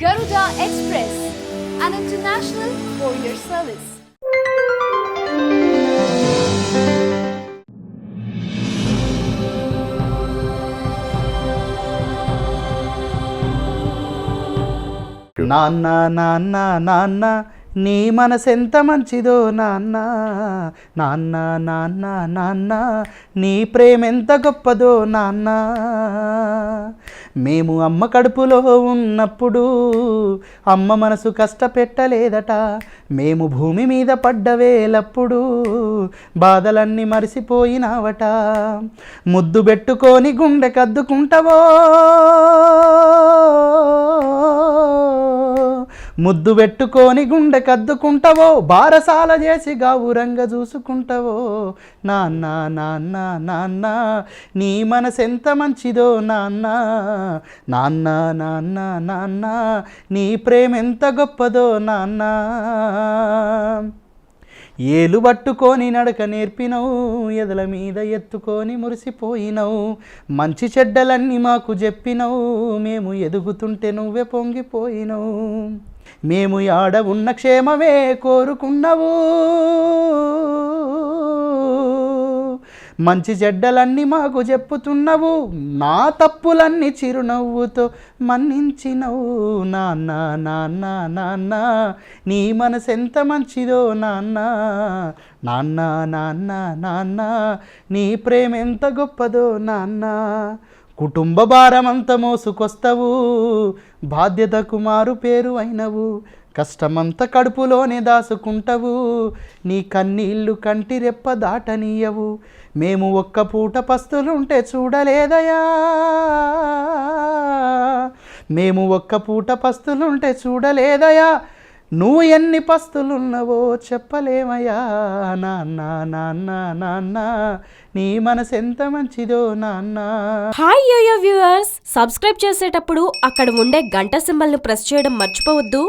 Garuda Express, an international courier service. నాన్న నాన్న నాన్న నీ మనసెంత మంచిదో నాన్న నాన్న నాన్న నాన్న నీ ప్రేమెంత గొప్పదో నాన్న. మేము అమ్మ కడుపులో ఉన్నప్పుడు అమ్మ మనసు కష్టపెట్టలేదట. మేము భూమి మీద పడ్డవేలప్పుడు బాధలన్నీ మరిసిపోయినావట. ముద్దు పెట్టుకొని గుండె కద్దుకుంటావో, ముద్దు పెట్టుకొని గుండె కద్దుకుంటావో, బారసాల చేసి గావురంగా చూసుకుంటావో. నాన్న నాన్న నాన్న నీ మనసెంత మంచిదో నాన్న నాన్న నాన్న నాన్న నీ ప్రేమెంత గొప్పదో నాన్న. ఏలు పట్టుకొని నడక నేర్పినవు, ఎదల మీద ఎత్తుకొని మురిసిపోయినవు. మంచి చెడ్డలన్నీ మాకు చెప్పినవు, మేము ఎదుగుతుంటే నువ్వే పొంగిపోయినవు. మేము యాడ ఉన్న క్షేమమే కోరుకున్నావు, మంచి చెడ్డలన్నీ మాకు చెప్పుతున్నావు. నా తప్పులన్నీ చిరునవ్వుతో మన్నించినవు. నాన్న నాన్న నాన్న నీ మనసెంత మంచిదో నాన్న నాన్న నాన్న నాన్న నీ ప్రేమెంత గొప్పదో నాన్న. కుటుంబ భారమంతా మోసుకొస్తావు, బాధ్యతకు మారు పేరు అయినవు. కష్టమంతా కడుపులోనే దాసుకుంటావు, నీ కన్నీళ్ళు కంటి రెప్ప దాటనీయవు. మేము ఒక్క పూట పస్తులుంటే చూడలేదయా, మేము ఒక్క పూట పస్తులుంటే చూడలేదయా. నువ్వు ఎన్ని పస్తులున్నావో చెప్పలేమయ్యా. నాన్న నాన్న నాన్న నీ మనసెంత మంచిదో నాన్న. హాయ్ యోయో వ్యూవర్స్, సబ్స్క్రైబ్ చేసేటప్పుడు అక్కడ ఉండే గంట సింబల్ ను ప్రెస్ చేయడం మర్చిపోవద్దు.